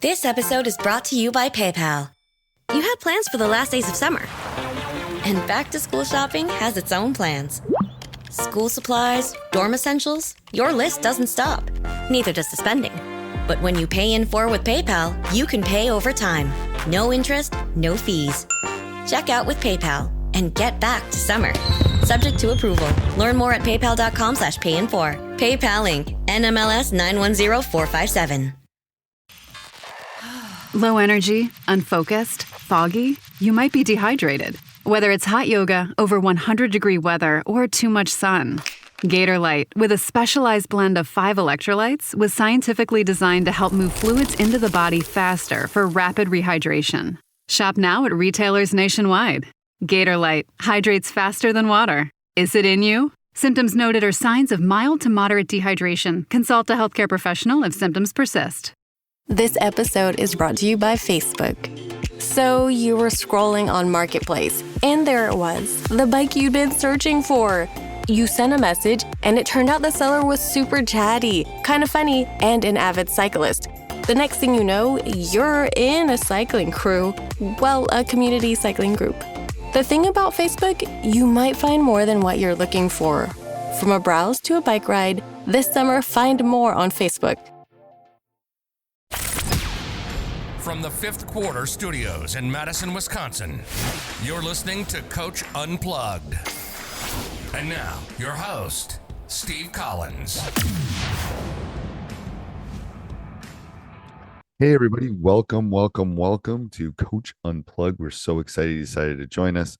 This episode is brought to you by PayPal. You had plans for the last days of summer. And back-to-school shopping has its own plans. School supplies, dorm essentials, your list doesn't stop. Neither does the spending. But when you pay in full with PayPal, you can pay over time. No interest, no fees. Check out with PayPal and get back to summer. Subject to approval. Learn more at paypal.com/payinfor. PayPal Inc. NMLS 910457. Low energy, unfocused, foggy? You might be dehydrated. Whether it's hot yoga, over 100-degree weather, or too much sun. Gator Light, with a specialized blend of 5 electrolytes, was scientifically designed to help move fluids into the body faster for rapid rehydration. Shop now at retailers nationwide. Gator Light hydrates faster than water. Is it in you? Symptoms noted are signs of mild to moderate dehydration. Consult a healthcare professional if symptoms persist. This episode is brought to you by Facebook. So you were scrolling on Marketplace, and there it was, the bike you'd been searching for. You sent a message, and it turned out the seller was super chatty, kind of funny, and an avid cyclist. The next thing you know, you're in a cycling crew. Well, a community cycling group. The thing about Facebook, you might find more than what you're looking for. From a browse to a bike ride, this summer find more on Facebook. From the Fifth Quarter Studios in Madison, Wisconsin, you're listening to Coach Unplugged. And now, your host, Steve Collins. Hey everybody, welcome to Coach Unplugged. We're so excited you decided to join us.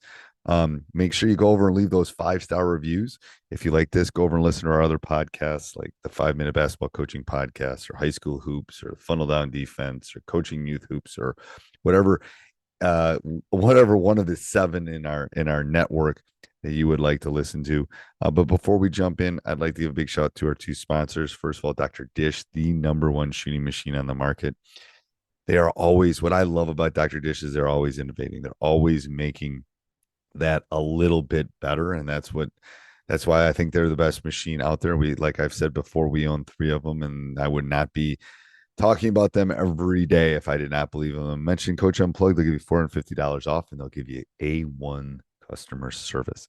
Make sure you go over and leave those 5-star reviews. If you like this, go over and listen to our other podcasts like the 5-Minute Basketball Coaching Podcast or High School Hoops or Funnel Down Defense or Coaching Youth Hoops or whatever one of the 7 in our network that you would like to listen to. But before we jump in, I'd like to give a big shout out to our 2 sponsors. First of all, Dr. Dish, the #1 shooting machine on the market. They are always, what I love about Dr. Dish is they're always innovating. They're always making that a little bit better. And that's why I think they're the best machine out there. Like I've said before, we own 3 of them, and I would not be talking about them every day if I did not believe in them. Mention Coach Unplugged, they'll give you $450 off, and they'll give you A1 customer service.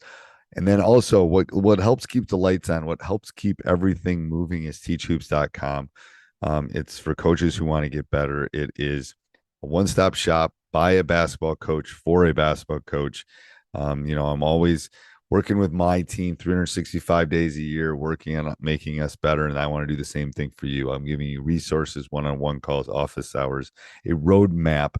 And then also what helps keep the lights on, what helps keep everything moving is teachhoops.com. It's for coaches who want to get better. It is a one-stop shop by a basketball coach for a basketball coach. I'm always working with my team 365 days a year, working on making us better. And I want to do the same thing for you. I'm giving you resources, one-on-one calls, office hours, a roadmap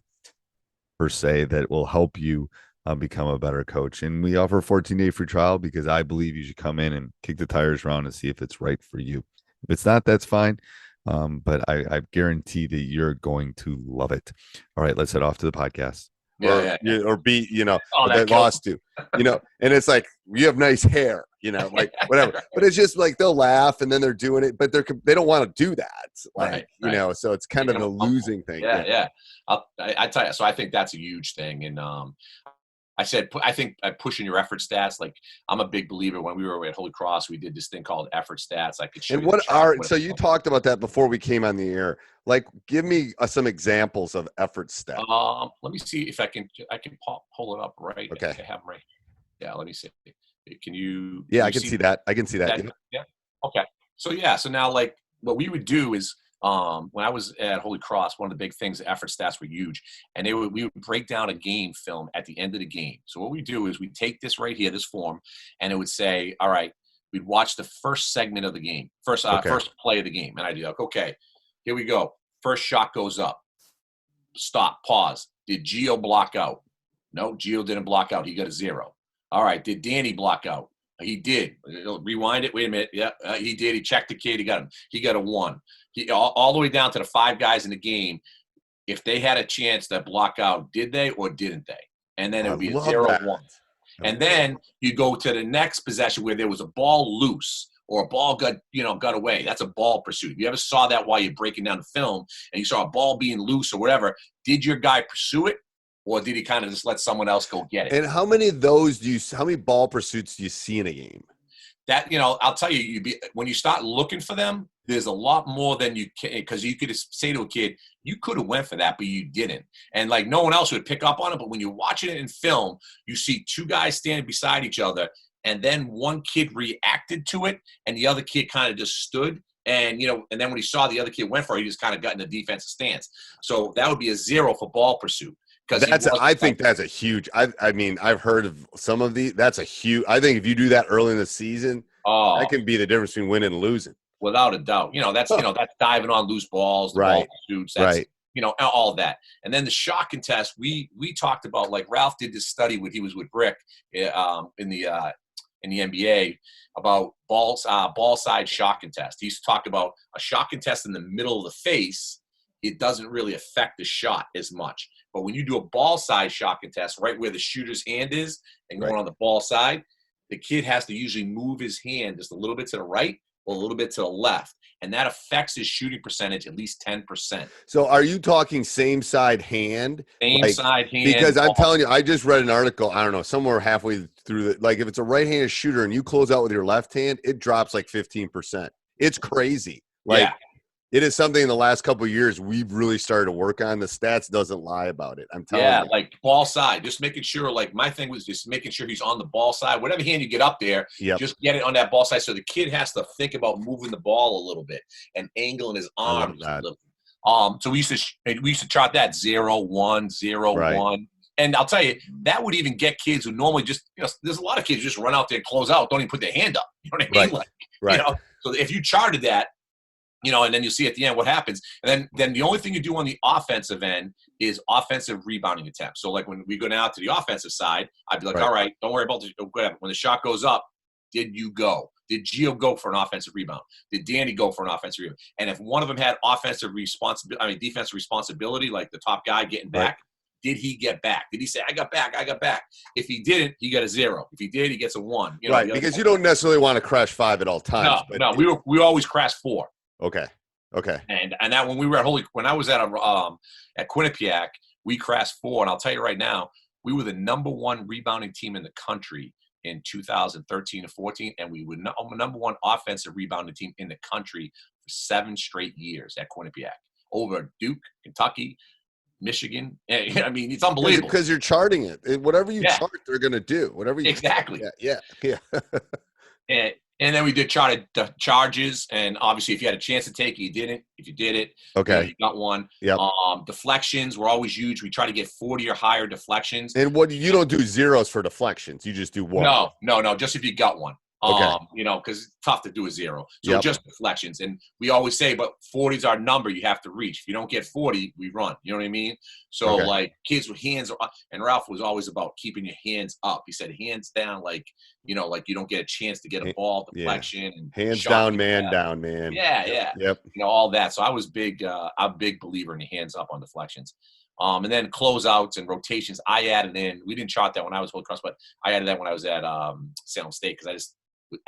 per se that will help you become a better coach. And we offer a 14-day free trial because I believe you should come in and kick the tires around and see if it's right for you. If it's not, that's fine. But I guarantee that you're going to love it. All right, let's head off to the podcast. Or be, they lost you, and it's like, you have nice hair, like whatever, but it's just like, they'll laugh and then they're doing it, but they don't want to do that. Like, right. So it's kind of a losing thing. Yeah. I tell you, so I think that's a huge thing. And, I think pushing your effort stats, like I'm a big believer. When we were at Holy Cross, we did this thing called effort stats. I could show you. So you talked about that before we came on the air. Like, give me some examples of effort stats. Let me see if I can pull it up right. Okay. I have them right. Yeah. Let me see. Can you? Yeah, I can see that. I can see that. Yeah. Okay. So now, like, what we would do is, when I was at Holy Cross, one of the big things, the effort stats were huge, and we would break down a game film at the end of the game. So what we do is we take this right here, this form, and it would say, all right, we'd watch the first segment of the game, first play of the game, and I'd be like, okay, here we go. First shot goes up. Stop. Pause. Did Gio block out? No, Gio didn't block out. He got a 0. All right. Did Danny block out? He did. Rewind it. Wait a minute. Yeah, he did. He checked the kid. He got a 1. All the way down to the 5 guys in the game. If they had a chance to block out, did they or didn't they? And then it would be a 0-1. And then you go to the next possession where there was a ball loose or a ball got away. That's a ball pursuit. If you ever saw that while you're breaking down the film and you saw a ball being loose or whatever, did your guy pursue it? Or did he kind of just let someone else go get it? And how many of those how many ball pursuits do you see in a game? that, I'll tell you, when you start looking for them, there's a lot more than you can, because you could just say to a kid, you could have went for that, but you didn't. And like no one else would pick up on it. But when you're watching it in film, you see two guys standing beside each other, and then one kid reacted to it, and the other kid kind of just stood. And, and then when he saw the other kid went for it, he just kind of got in a defensive stance. So that would be a 0 for ball pursuit. I think that's a huge. I mean, I've heard of some of these. That's a huge. I think if you do that early in the season, that can be the difference between winning and losing. Without a doubt, that's diving on loose balls, the ball pursuits, that's, all of that. And then the shot contest, we talked about, like Ralph did this study when he was with Brick in the NBA about ball side shot contest. He's talked about a shot contest in the middle of the face. It doesn't really affect the shot as much. But when you do a ball side shot contest, right where the shooter's hand is and going on the ball side, the kid has to usually move his hand just a little bit to the right or a little bit to the left. And that affects his shooting percentage at least 10%. So are you talking same side hand? Side hand. Because I'm telling you, I just read an article, I don't know, somewhere halfway through like if it's a right-handed shooter and you close out with your left hand, it drops like 15%. It's crazy. It is something in the last couple of years we've really started to work on. The stats doesn't lie about it. I'm telling you. Yeah, like ball side. Just making sure, like my thing was just making sure he's on the ball side. Whatever hand you get up there, just get it on that ball side. So the kid has to think about moving the ball a little bit and angling his arms a little. So we used to chart that 0, 1, 0, 1. And I'll tell you, that would even get kids who normally just, there's a lot of kids who just run out there and close out, don't even put their hand up. You know what I mean? So if you charted that, and then you see at the end what happens. And then the only thing you do on the offensive end is offensive rebounding attempts. So like when we go now to the offensive side, I'd be like, all right, don't worry about whatever. When the shot goes up, did you go? Did Gio go for an offensive rebound? Did Danny go for an offensive rebound? And if one of them had defensive responsibility, like the top guy getting back, did he get back? Did he say, I got back? If he didn't, he got a 0. If he did, he gets a 1. Because you don't necessarily want to crash 5 at all times. No, we always crash 4. Okay. And that when we were when I was at Quinnipiac, we crashed 4. And I'll tell you right now, we were the number 1 rebounding team in the country in 2013 and 14, and we were number 1 offensive rebounding team in the country for 7 straight years at Quinnipiac over Duke, Kentucky, Michigan. I mean, it's unbelievable because you're charting it. Whatever you chart, they're going to do. Whatever you exactly. Yeah. And then we did charges, and obviously, if you had a chance to take it, you didn't. If you did it, you got 1. Yep. Deflections were always huge. We try to get 40 or higher deflections. And you don't do 0s for deflections. You just do 1. No. Just if you got 1. Because it's tough to do a 0. So just deflections. And we always say, but 40 is our number you have to reach. If you don't get 40, we run. You know what I mean? So, like, kids with hands – and Ralph was always about keeping your hands up. He said hands down, like you don't get a chance to get a ball deflection. And hands down, man down, man. Yeah. Yep. All that. So I was I'm a big believer in your hands up on deflections. And then closeouts and rotations, I added in. We didn't chart that when I was Holy Cross, but I added that when I was at Salem State because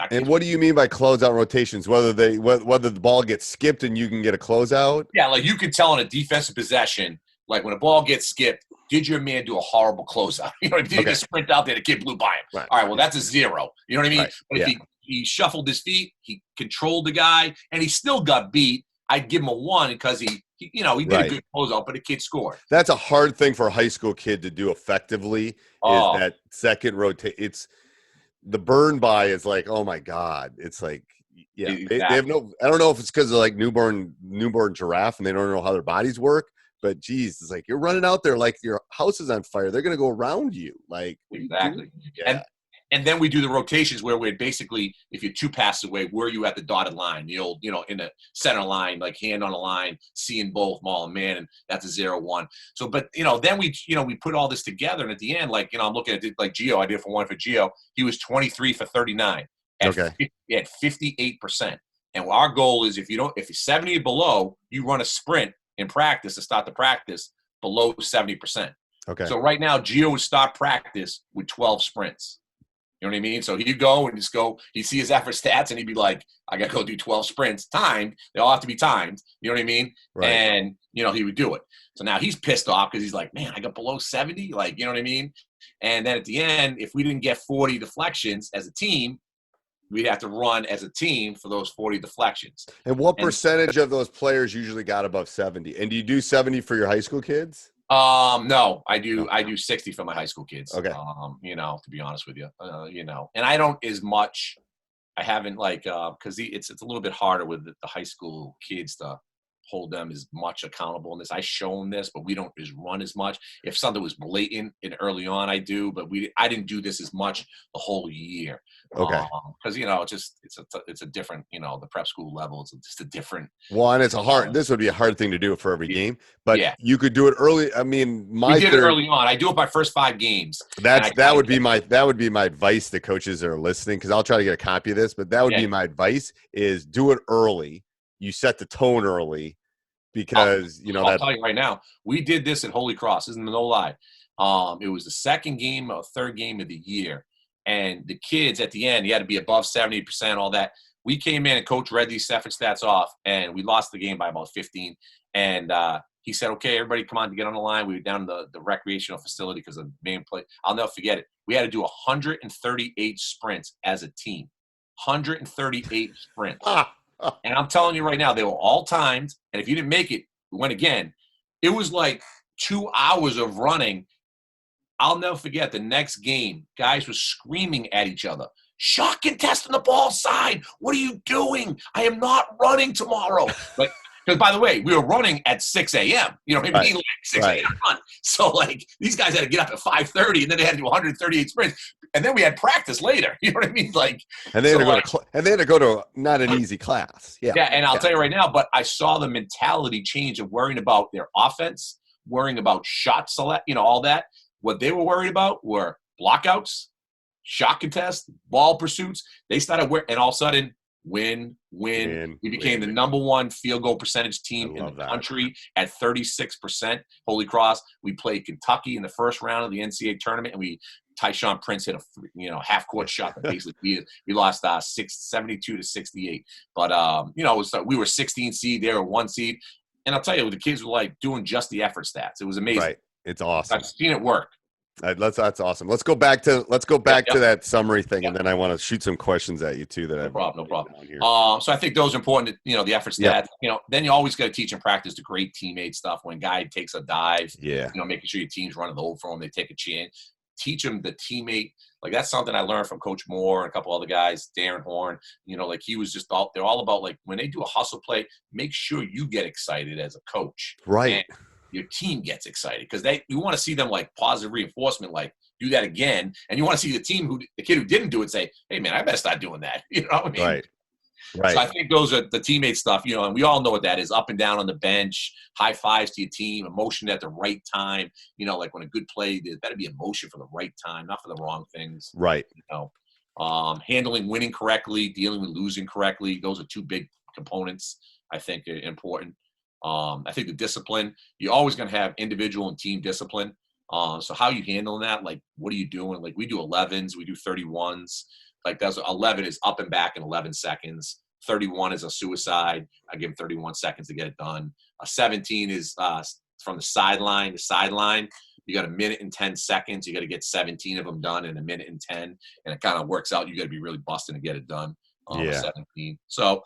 And what do you mean by closeout rotations? Whether the ball gets skipped and you can get a closeout? Yeah, like you can tell in a defensive possession, like when a ball gets skipped, did your man do a horrible closeout? You know what I mean? Did he just sprint out there, the kid blew by him? Right. All right, well, that's a 0. You know what I mean? Right. But if he shuffled his feet, he controlled the guy, and he still got beat, I'd give him a 1 because he did a good closeout, but the kid scored. That's a hard thing for a high school kid to do effectively is that second rotate. It's the burn by is like, oh my God. It's like, exactly. They have I don't know if it's because of like newborn giraffe and they don't know how their bodies work, but geez, it's like, you're running out there like your house is on fire. They're going to go around you. Like, exactly. Yeah. And then we do the rotations where we're basically, if you're 2 passes away, where are you at the dotted line? The old, in the center line, like hand on the line, seeing both mall and man, and that's a 0-1. So, but, then we put all this together. And at the end, like, I'm looking at it like Gio. I did one for Gio. He was 23 for 39. At 58%. And our goal is if you're 70 or below, you run a sprint in practice to start the practice below 70%. Okay. So right now, Gio would start practice with 12 sprints. You know what I mean? So he'd go and he'd see his effort stats and he'd be like, I got to go do 12 sprints timed. They all have to be timed. You know what I mean? Right. And, he would do it. So now he's pissed off because he's like, man, I got below 70. Like, you know what I mean? And then at the end, if we didn't get 40 deflections as a team, we have to run as a team for those 40 deflections. And what percentage of those players usually got above 70? And do you do 70 for your high school kids? No, I do 60 for my high school kids. Okay. To be honest with you, and I don't as much. I haven't because it's a little bit harder with the high school kids to hold them as much accountable in this. I show them this, but we don't just run as much. If something was blatant and early on, I do, but I didn't do this as much the whole year. Okay. Because it's a different, the prep school level. It's just a different. Well, and this would be a hard thing to do for every game, but you could do it early. I mean, we did it early on. I do it my first 5 games. That would be my advice to coaches that are listening, because I'll try to get a copy of this, but that would be my advice is do it early. You set the tone early, because I'll tell you right now, we did this at Holy Cross. Isn't no lie. It was the second game or third game of the year, and the kids at the end, you had to be above 70%, all that. We came in and coach read these effort stats off, and we lost the game by about 15. And he said, "Okay, everybody, come on to get on the line." We were down to the recreational facility because of the main play. I'll never forget it. We had to do 138 sprints as a team. 138 sprints. And I'm telling you right now, they were all timed. And if you didn't make it, we went again. It was like 2 hours of running. I'll never forget the next game. Guys were screaming at each other. "Shot contest on the ball side. What are you doing? I am not running tomorrow." Because, by the way, we were running at 6 a.m. You know what I mean? Like 6 a.m. run. So, these guys had to get up at 5:30, and then they had to do 138 sprints. And then we had practice later. You know what I mean? And they had to go to not an easy class. Yeah. Yeah, and I'll tell you right now, but I saw the mentality change of worrying about their offense, worrying about shot select, all that. What they were worried about were blockouts, shot contests, ball pursuits. They started and all of a sudden, win. We became the number 1 field goal percentage team in the country at 36%. Holy Cross. We played Kentucky in the first round of the NCAA tournament, and Tyshawn Prince hit a half court shot that basically beat it. We lost 72 to 68. But we were 16 seed, they were 1 seed, and I'll tell you, the kids were doing just the effort stats. It was amazing. Right, it's awesome. I've seen it work. That's awesome. Let's go back to that summary thing, and then I want to shoot some questions at you too. No problem. So I think those are important. The effort stats. Then you always got to teach and practice the great teammate stuff. When a guy takes a dive, making sure your team's running the hole for him. They take a chance. Teach them the teammate. That's something I learned from Coach Moore and a couple other guys, Darren Horn. He was just they're all about when they do a hustle play, make sure you get excited as a coach. Right. And your team gets excited because you want to see them positive reinforcement, do that again. And you want to see the kid who didn't do it say, "Hey man, I better start doing that." You know what I mean? Right. So I think those are the teammate stuff, and we all know what that is. Up and down on the bench, high fives to your team, emotion at the right time. When a good play, there better be emotion for the right time, not for the wrong things. Right. Handling winning correctly, dealing with losing correctly. Those are 2 big components I think are important. I think the discipline, you're always going to have individual and team discipline. So how you handling that? What are you doing? We do 11s, we do 31s. That's 11 is up and back in 11 seconds. 31 is a suicide. I give them 31 seconds to get it done. A 17 is from the sideline to sideline. You got 1 minute and 10 seconds. You got to get 17 of them done in 1 minute and 10. And it kind of works out. You got to be really busting to get it done. 17. So,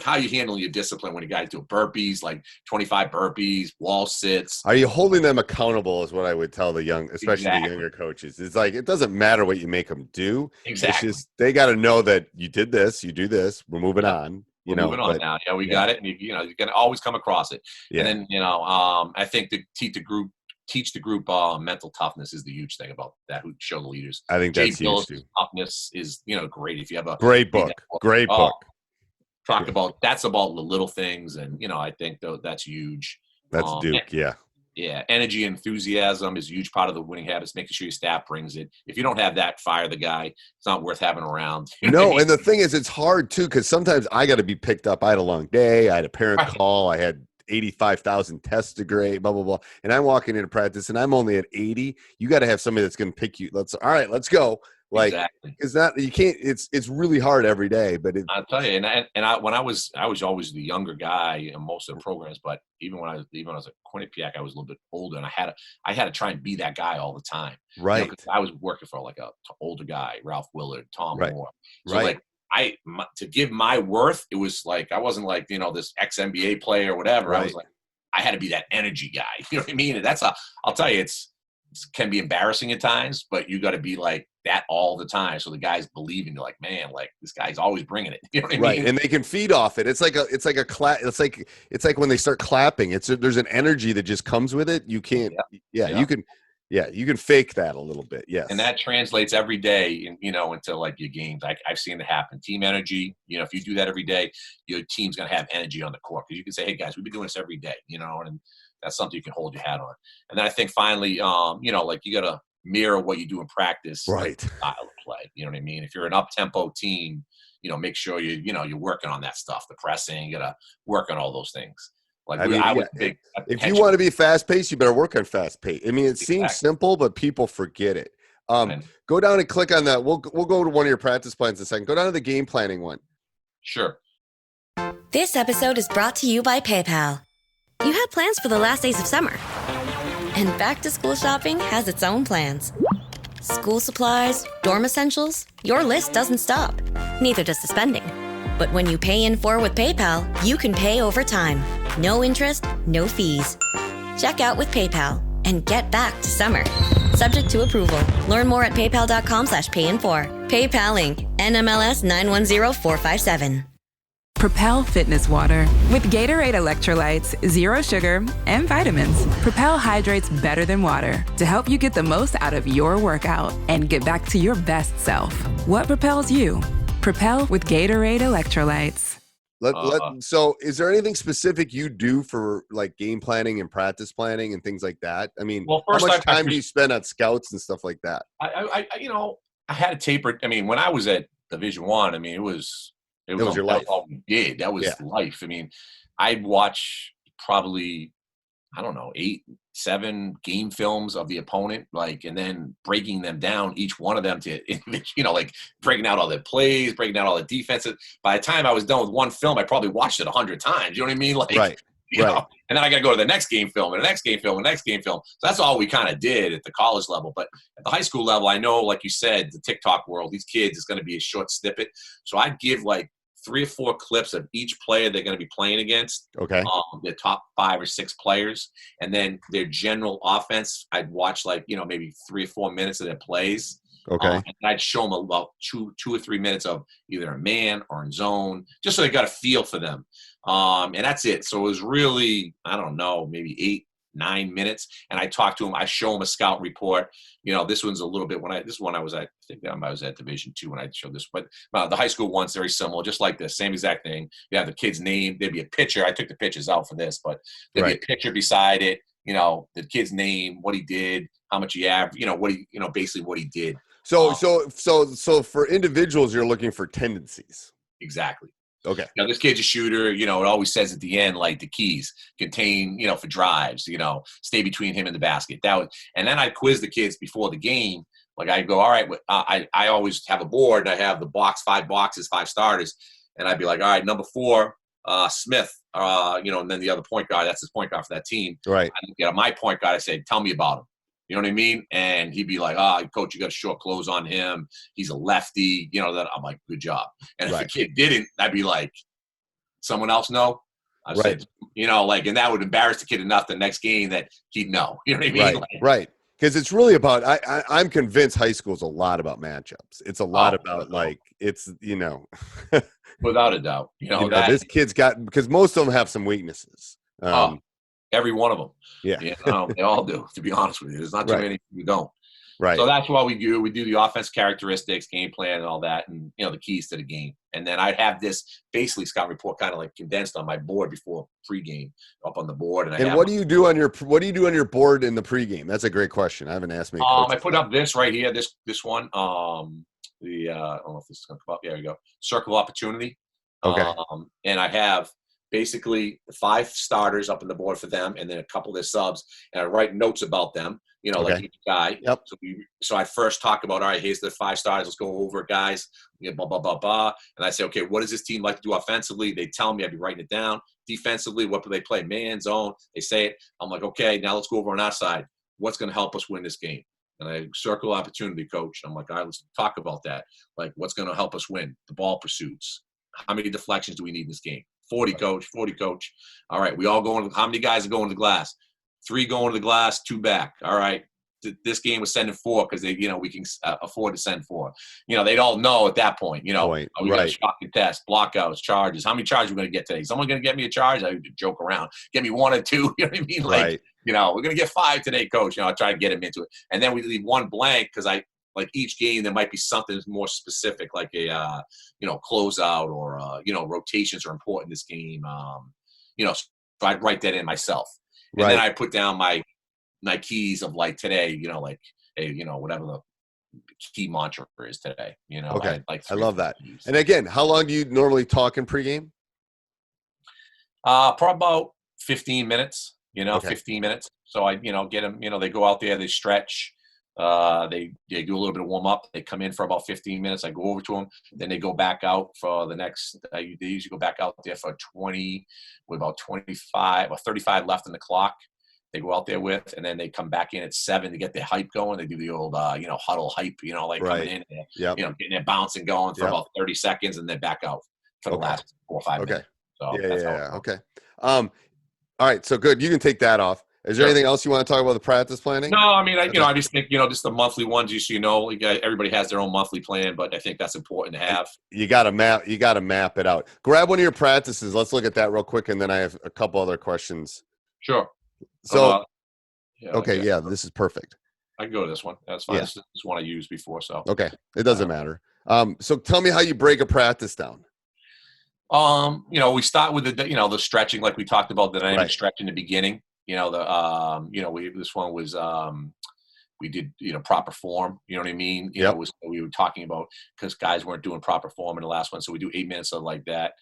how you handle your discipline when you guys do burpees, 25 burpees, wall sits. Are you holding them accountable is what I would tell the young, especially the younger coaches. It's it doesn't matter what you make them do. Exactly. It's just, they got to know that you did this, you do this, we're moving on. Moving on now. Yeah, we got it. And you can always come across it. Yeah. And then, I think to teach the group mental toughness is the huge thing about that. Who show the leaders. I think that's huge too. Toughness is great. If you have a great book. Talk about that's about the little things, and I think that's huge. That's Duke, yeah. Energy and enthusiasm is a huge part of the winning habits. Making sure your staff brings it. If you don't have that, fire the guy. It's not worth having around. No, and the thing is, it's hard too because sometimes I got to be picked up. I had a long day. I had a parent call. I had 85,000 tests to grade, blah, blah, blah. And I'm walking into practice and I'm only at 80. You got to have somebody that's going to pick you. All right, let's go. Exactly. It's not, you can't, it's really hard every day, but I'll tell you, when I was always the younger guy in most of the programs, but even when I was at Quinnipiac, I was a little bit older and I had to try and be that guy all the time. Right. 'Cause I was working for a older guy, Ralph Willard, Tom Moore. So to give my worth, it was like, I wasn't like, this ex-NBA player or whatever. Right. I was like, I had to be that energy guy. You know what I mean? And I'll tell you, it can be embarrassing at times, but you got to be like that all the time. So the guys believe in you, like, man, like this guy's always bringing it. You know what I mean? And they can feed off it. It's like when they start clapping, there's an energy that just comes with it. You can't, you can fake that a little bit. Yes. And that translates every day into like your games. I've seen it happen. Team energy, if you do that every day, your team's going to have energy on the court, because you can say, hey guys, we've been doing this every day, and that's something you can hold your hat on. And then I think finally, like you got to mirror what you do in practice, right? Like style of play. You know what I mean? If you're an up-tempo team, make sure you're working on that stuff, the pressing. You got to work on all those things. Like if you want to be fast-paced, you better work on fast-paced. I mean, it seems simple, but people forget it. Go down and click on that. We'll go to one of your practice plans in a second. Go down to the game planning one. Sure. This episode is brought to you by PayPal. You had plans for the last days of summer. And back-to-school shopping has its own plans. School supplies, dorm essentials, your list doesn't stop. Neither does the spending. But when you pay in full with PayPal, you can pay over time. No interest, no fees. Check out with PayPal and get back to summer. Subject to approval. Learn more at paypal.com/payinfor. PayPal Inc. NMLS 910457. Propel Fitness Water. With Gatorade electrolytes, zero sugar, and vitamins, Propel hydrates better than water to help you get the most out of your workout and get back to your best self. What propels you? Propel with Gatorade electrolytes. So is there anything specific you do for like game planning and practice planning and things like that? I mean, how much time do you spend on scouts and stuff like that? I had a taper. I mean, when I was at Division I, I mean, it was your life. All we did. That was life. I mean, I'd watch probably, 8-7 game films of the opponent, and then breaking them down, each one of them to, breaking out all the plays, breaking out all the defenses. By the time I was done with one film, I probably watched it 100 times. You know what I mean? Right. And then I got to go to the next game film and the next game film and the next game film. So that's all we kind of did at the college level. But at the high school level, I know, like you said, the TikTok world, these kids is going to be a short snippet. So I'd give 3 or 4 clips of each player they're going to be playing against. Okay. Their top 5 or 6 players. And then their general offense, I'd watch maybe 3 or 4 minutes of their plays. Okay. And I'd show them about 2 or 3 minutes of either a man or in zone, just so they got a feel for them. And that's it. So it was really, maybe 8-9 minutes. And I talk to them. I show them a scout report. This one's a little bit I was at Division II when I showed this, but the high school one's very similar, just like this, same exact thing. You have the kid's name. There'd be a picture. I took the pictures out for this, but there'd be a picture beside it. The kid's name, what he did, how much he averaged, basically what he did. So for individuals, you're looking for tendencies. Exactly. Okay. This kid's a shooter. It always says at the end, the keys contain, for drives, stay between him and the basket. And then I quiz the kids before the game. I go, all right, I always have a board and I have the box, 5 boxes, 5 starters. And I'd be like, all right, number 4, Smith, and then the other point guard, that's his point guard for that team. Right. I look at my point guard, I say, tell me about him. You know what I mean? And he'd be like, coach, you got short clothes on him. He's a lefty. That I'm like, good job. And if the kid didn't, I'd be like, someone else know? I said, and that would embarrass the kid enough the next game that he'd know. You know what I mean? Right. Because it's really about, I'm convinced high school is a lot about matchups. It's a lot about it's, without a doubt. This kid's got, because most of them have some weaknesses. Every one of them. Yeah. They all do, to be honest with you. There's not too many who don't. Right. So that's what we do. We do the offense characteristics, game plan, and all that, and the keys to the game. And then I'd have this basically scout report kind of condensed on my board before pregame, up on the board. And what do you do on your board in the pregame? That's a great question. I haven't asked me. I put up this right here. This one. I don't know if this is gonna come up. There you go. Circle opportunity. Okay. And I have basically 5 starters up on the board for them, and then a couple of their subs, and I write notes about them. Like each guy. Yep. So I first talk about, all right, here's the 5 stars. Let's go over it, guys. Blah, blah, blah, blah. And I say, okay, what does this team like to do offensively? They tell me, I'd be writing it down. Defensively, what do they play? Man, zone. They say it. I'm like, okay, now let's go over on our side. What's going to help us win this game? And I circle opportunity, coach. I'm like, all right, let's talk about that. Like, what's going to help us win? The ball pursuits. How many deflections do we need in this game? 40, coach. 40, coach. All right, we all going. How many guys are going to the glass? 3 going to the glass, 2 back. All right. This game was sending 4 because they, we can afford to send 4. They'd all know at that point. We got a shot contest, blockouts, charges. How many charges are we going to get today? Someone going to get me a charge? I joke around. Get me 1 or 2. You know what I mean? Like, we're going to get 5 today, coach. I try to get him into it, and then we leave 1 blank because like each game there might be something more specific, like a closeout or rotations are important this game. So I'd write that in myself, and then I put down my keys of like today, like, hey, whatever the key mantra is today, Okay. I love that. Keys. And again, how long do you normally talk in pregame? Probably about 15 minutes, 15 minutes. So I, get them, they go out there, they stretch, they do a little bit of warm up. They come in for about 15 minutes. I go over to them. Then they go back out for the next, they usually go back out there for 20, with about 25 or 35 left in the clock. They go out there with, and then they come back in at 7 to get their hype going. They do the old, huddle hype, coming in, and, getting their bouncing going for about 30 seconds, and then back out for the last 4 or 5 minutes. So Okay. All right. So good. You can take that off. Is there anything else you want to talk about the practice planning? No, I mean, I just think, just the monthly ones, everybody has their own monthly plan, but I think that's important to have. You got to map it out. Grab one of your practices. Let's look at that real quick. And then I have a couple other questions. Sure. So, this is perfect. I can go to this one. That's fine. Yeah. This is one I used before. So, okay. It doesn't matter. So tell me how you break a practice down. We start with the stretching, like we talked about, the dynamic stretch in the beginning. This one was, we did, proper form, you know what I mean? We were talking about, because guys weren't doing proper form in the last one. So we do 8 minutes of like that.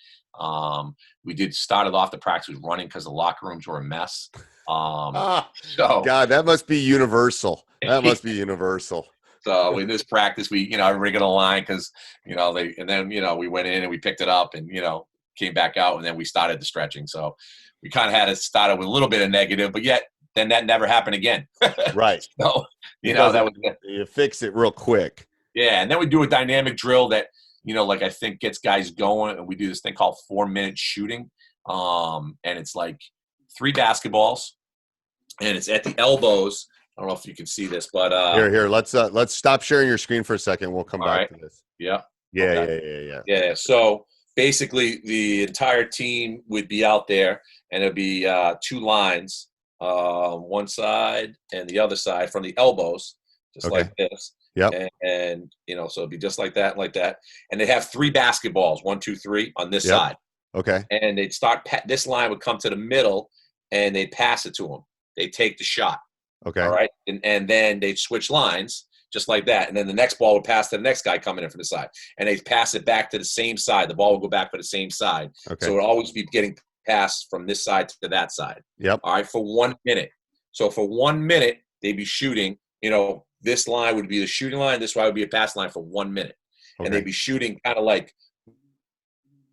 We did started off the practice with running because the locker rooms were a mess. So God, that must be universal. So in this practice, we, everybody got a line because, we went in and we picked it up and, came back out, and then we started the stretching. So we kind of had it started with a little bit of negative, but yet then that never happened again. Right. So, that was, you fix it real quick. Yeah. And then we do a dynamic drill that, I think gets guys going, and we do this thing called 4-minute shooting. And it's like 3 basketballs, and it's at the elbows. I don't know if you can see this, but here, let's stop sharing your screen for a second. We'll come back to this. Yeah. Yeah. So basically, the entire team would be out there, and it'd be 2 lines, one side and the other side from the elbows, just like this. Yep. And so it'd be just like that, and they have 3 basketballs, 1, 2, 3 on this side. Okay. And they'd start. This line would come to the middle, and they'd pass it to them. They take the shot. Okay. All right. And then they'd switch lines just like that. And then the next ball would pass to the next guy coming in from the side. And they'd pass it back to the same side. The ball would go back for the same side. Okay. So it would always be getting passed from this side to that side. Yep. All right. For 1 minute. So for 1 minute, they'd be shooting, this line would be the shooting line. This line would be a pass line for 1 minute. Okay. And they'd be shooting kind of like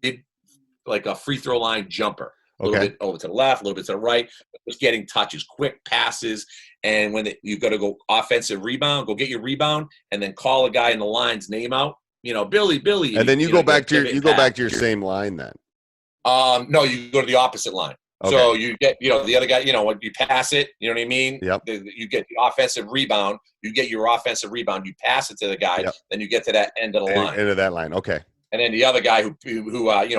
a free throw line jumper. A little bit over to the left, a little bit to the right, just getting touches, quick passes. And when you've got to go offensive rebound, go get your rebound, and then call a guy in the line's name out. Billy. And then you go back to your same line then. No, you go to the opposite line. Okay. So you get, the other guy, when you pass it, you know what I mean? Yep. You get the offensive rebound. You get your offensive rebound. You pass it to the guy. Yep. Then you get to that end of the line. End of that line. Okay. And then the other guy who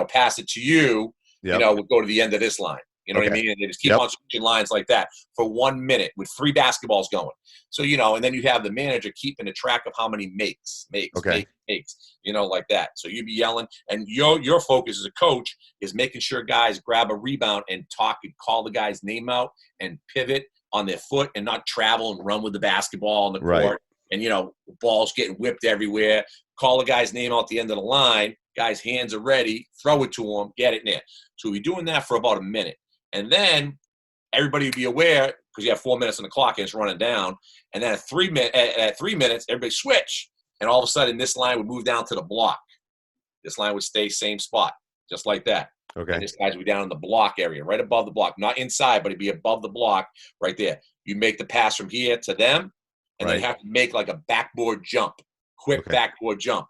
passed it to you, would go to the end of this line. You know what I mean? And they just keep on switching lines like that for 1 minute with 3 basketballs going. So, and then you have the manager keeping a track of how many makes, like that. So you'd be yelling, and your focus as a coach is making sure guys grab a rebound and talk and call the guy's name out and pivot on their foot and not travel and run with the basketball on the court. Right. And, balls getting whipped everywhere. Call the guy's name out at the end of the line. Guy's hands are ready. Throw it to him. Get it in there. So we're doing that for about a minute. And then everybody would be aware, because you have 4 minutes on the clock and it's running down. And then at 3 minutes, everybody switch. And all of a sudden, this line would move down to the block. This line would stay same spot, just like that. Okay. And this guy's would be down in the block area, right above the block. Not inside, but it'd be above the block right there. You make the pass from here to them. and then have to make like a backboard jump, quick backboard jump.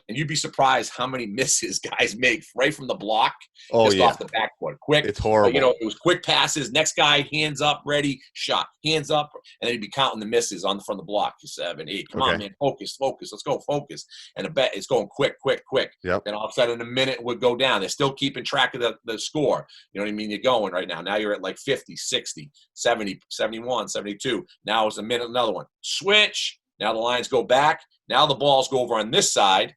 And you'd be surprised how many misses guys make right from the block, just off the backboard. Quick. It's horrible. But, it was quick passes. Next guy, hands up, ready, shot. Hands up. And then he'd be counting the misses from the block. 7, 8. Come on, man. Focus. Let's go. Focus. And it's going quick. Yep. Then all of a sudden, in a minute, would go down. They're still keeping track of the score. You know what I mean? You're going right now. Now you're at like 50, 60, 70, 71, 72. Now it's a minute, another one. Switch. Now the lines go back. Now the balls go over on this side.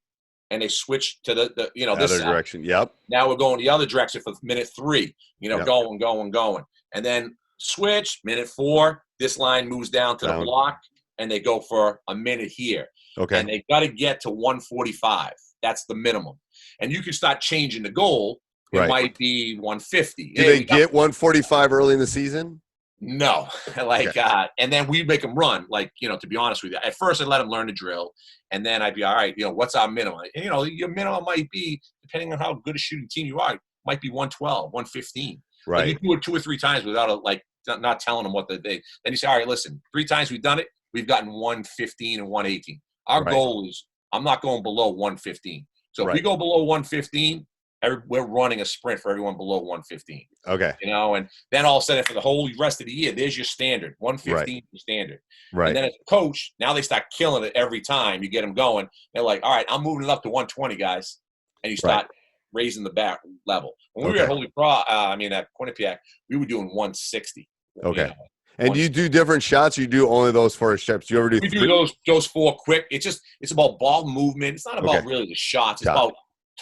And they switch to the this other side. direction. Yep. Now we're going the other direction for minute 3. Going. And then switch, minute 4. This line moves down to the block, and they go for a minute here. Okay. And they got to get to 145. That's the minimum. And you can start changing the goal. It might be 150. Do they get 145 early in the season? No, and then we'd make them run. To be honest with you, at first I'd let them learn the drill, and then I'd be all right. What's our minimum? And your minimum might be, depending on how good a shooting team you are, might be 112, 115. Right. Like you do it 2 or 3 times without not telling them what they. Then you say, all right, listen, 3 times we've done it, we've gotten 115 and 118. Our goal is I'm not going below 115. So if we go below 115. We're running a sprint for everyone below 115. Okay. And then all of a sudden for the whole rest of the year, there's your standard. 115 is your standard. Right. And then as a coach, now they start killing it every time you get them going. They're like, all right, I'm moving it up to 120, guys. And you start raising the back level. When we were at at Quinnipiac, we were doing 160. Okay. And do you do different shots, or you do only those 4 steps? Do you ever do? We do those 4 quick. It's about ball movement. It's not about really the shots. It's about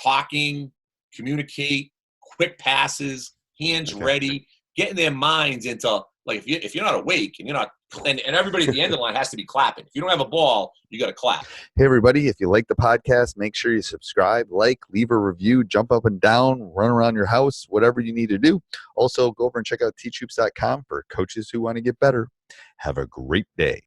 talking, communicate, quick passes, hands ready, getting their minds into if you're not awake and you're not and everybody at the end of the line has to be clapping. If you don't have a ball, you got to clap. Hey everybody, if you like the podcast, make sure you subscribe, leave a review, jump up and down, run around your house, whatever you need to do. Also, go over and check out teachhoops.com for coaches who want to get better. Have a great day.